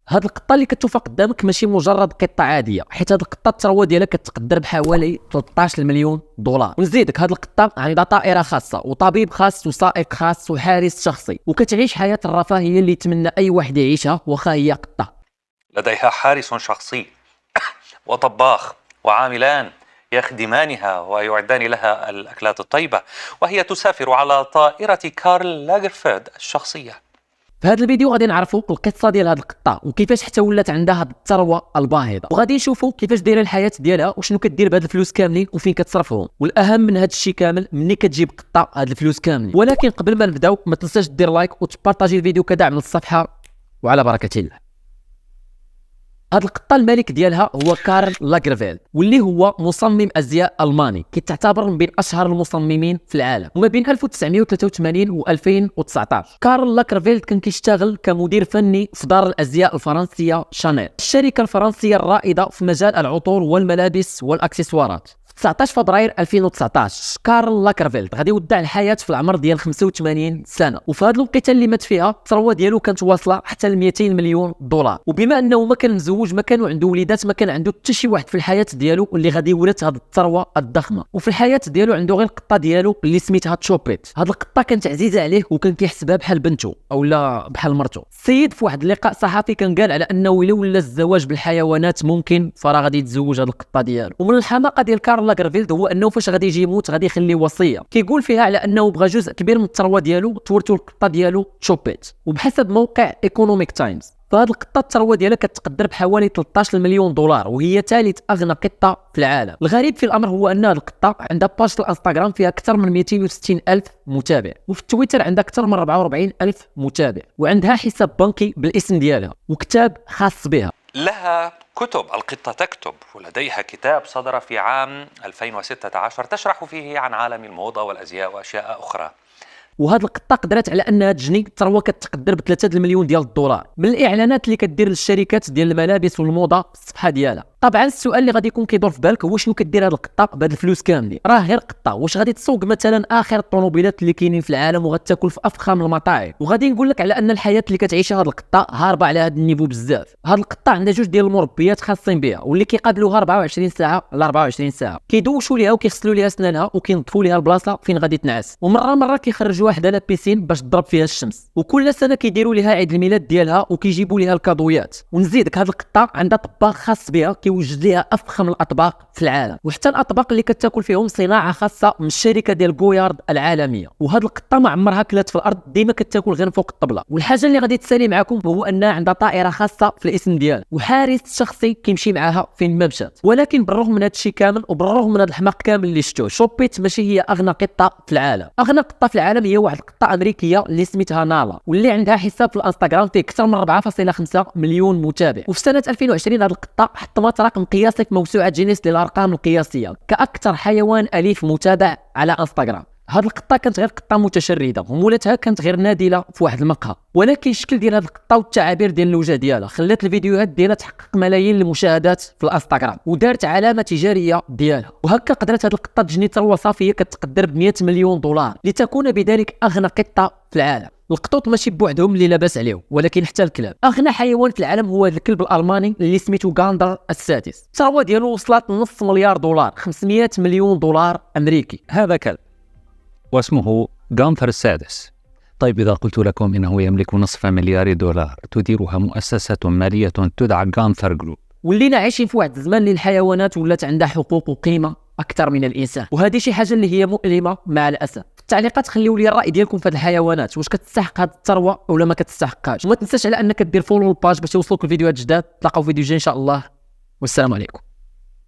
هاد القطه اللي كتشوفها قدامك ماشي مجرد قطه عاديه، حيت هاد القطه الثروه ديالها كتقدر بحوالي 13 مليون دولار. ونزيدك هاد القطه عندها طائره خاصه وطبيب خاص وسائق خاص وحارس شخصي، وكتعيش حياه الرفاهيه اللي يتمنى اي واحد يعيشها واخا هي قطه. لديها حارس شخصي وطباخ وعاملان يخدمانها ويعدان لها الأكلات الطيبة، وهي تسافر على طائرة كارل لاغرفيلد الشخصية. في هذا الفيديو غادي نعرفوا القصه ديال هذه القطه وكيفاش حتى ولات عندها هذه الثروه الباهظه، وغادي نشوفوا كيفاش دايره الحياه ديالها وشنو كدير بهاد الفلوس كاملين وفين كتصرفهم. والاهم من هذا الشيء كامل، مني كتجيب قطه هاد الفلوس كاملين. ولكن قبل ما نبداو ما تنساش دير لايك وتبارطاجي الفيديو كدعم للصفحه، وعلى بركه الله. هاد القطه الملك ديالها هو كارل لاغرفيلد، واللي هو مصمم ازياء الماني كيتعتبر من بين اشهر المصممين في العالم. وما بين 1983 و 2019 كارل لاغرفيلد كان كيشتغل كمدير فني في دار الازياء الفرنسيه شانيل، الشركه الفرنسيه الرائده في مجال العطور والملابس والاكسسوارات. 19 فبراير 2019 كارل لاغرفيلد غادي يودع الحياه في العمر ديال 85 سنه، وفي هذه الوقيته اللي مات فيها الثروه ديالو كانت واصله حتى ل 200 مليون دولار. وبما انه ما كان مزوج، ما كانوا عنده وليدات، ما كان عنده حتى شي واحد في الحياه ديالو اللي غادي يورث هذه الثروه الضخمه. وفي الحياه ديالو عنده غير القطه ديالو اللي سميتها تشوبيت. هذه القطه كانت عزيزه عليه وكان كيحسبها بحال بنته اولا بحال مرته. السيد في واحد اللقاء صحفي كان قال على انه الا ولا الزواج بالحيوانات ممكن، فراه غادي يتزوج هذه القطه ديالو. ومن الحماقه ديال كارل لاغرفيلد هو انه فاش غادي يجي يموت غادي يخلي وصيه كيقول فيها على انه بغى جزء كبير من الثروه ديالو تورثو القطه ديالو تشوبيت. وبحسب موقع ايكونوميك تايمز فهاد القطه الثروه ديالها كتقدر بحوالي 13 مليون دولار، وهي ثالث اغنى قطه في العالم. الغريب في الامر هو ان هاد القطه عندها باج في الانستغرام فيها اكثر من 260 الف متابع، وفي التويتر عندها اكثر من 44 الف متابع، وعندها حساب بنكي بالاسم ديالها وكتاب خاص بها. لها كتب، القطة تكتب، ولديها كتاب صدر في عام 2016 تشرح فيه عن عالم الموضة والأزياء وأشياء أخرى. وهاد القطه قدرت على انها تجني ثروه كتقدر ب 3 مليون ديال الدولار من الاعلانات اللي كدير للشركات ديال الملابس والموضه في الصفحه ديالها. طبعا السؤال اللي غادي يكون كيدور في بالك هو شنو كدير هاد القطه بهاد الفلوس كاملين؟ راه غير قطه، واش غادي تسوق مثلا اخر الطوموبيلات اللي كاينين في العالم وغتاكل في افخم المطاعم؟ وغادي نقول لك على ان الحياه اللي كتعيشها هاد القطه هاربه على هاد النيفو بزاف. هاد القطه عندها جوج ديال المربيات خاصين بها واللي كيقابلوها 24 ساعه على 24 ساعه، كيدوشوا ليها وكيغسلوا ليها اسنانها وكينظفوا ليها البلاصه فين غادي تنعس، ومره كيخرجوا واحده لا بيسين باش تضرب فيها الشمس، وكل سنه كيديروا ليها عيد الميلاد ديالها وكيجيبوا ليها الكادويات. ونزيدك هاد القطه عندها طباخ خاص بها كيوجد ليها افخم الاطباق في العالم، وحتى الاطباق اللي كتاكل فيهم صناعه خاصه من الشركه ديال غويارد العالميه. وهاد القطه ما عمرها كلات في الارض، ديما كتاكل غير فوق الطبله. والحاجه اللي غادي تسالي معكم هو انها عندها طائره خاصه في الاسم ديالها وحارس شخصي كيمشي معاها فين ما مشات. ولكن بالرغم من هذا الشيء كامل وبالرغم من هذا الحماق كامل اللي شفتوه، شوبيت ماشي هي اغنى قطه في العالم. اغنى قطه في العالم هي واحد القطه امريكيه اللي سميتها نالا، واللي عندها حساب في الانستغرام فيه اكثر من 4.5 مليون متابع. وفي سنه 2020 هذه القطه حطمت رقم قياسي في موسوعه جينيس للارقام القياسيه كاكثر حيوان اليف متابع على انستغرام. هاد القطه كانت غير قطه متشرده ومولاتها كانت غير نادله في واحد المقهى، ولكن الشكل ديال هاد القطه والتعابير ديال الوجه ديالها خلات الفيديوهات ديالها تحقق ملايين المشاهدات في الانستغرام ودارت علامه تجاريه ديالها. وهكا قدرت هاد القطه تجني ثروه صافيه كتقدر ب 100 مليون دولار لتكون بذلك اغنى قطه في العالم. القطوط ماشي بوحدهم اللي لاباس عليهم، ولكن حتى الكلاب. اغنى حيوان في العالم هو الكلب الالماني اللي سميتو غاندر السادس، الثروه ديالو وصلت نص مليار دولار، 500 مليون دولار امريكي. هذا كلب واسمه غانثر السادس. طيب إذا قلت لكم إنه يملك نصف مليار دولار تديرها مؤسسة مالية تدعى غانثر جروب. ولينا عايشين في واحد الزمان اللي الحيوانات ولات عندها حقوق وقيمة أكثر من الإنسان، وهذه شي حاجة اللي هي مؤلمة مع الأسف. في التعليقات خليوا لي الرأي ديالكم في هذه الحيوانات، واش كتستحق هذه الثروة ولا ما كتستحقهاش؟ وما تنساش على أنك دير فولو للباج باش يوصلوك الفيديوهات جداد. تلاقاو في فيديو جاي إن شاء الله، والسلام عليكم.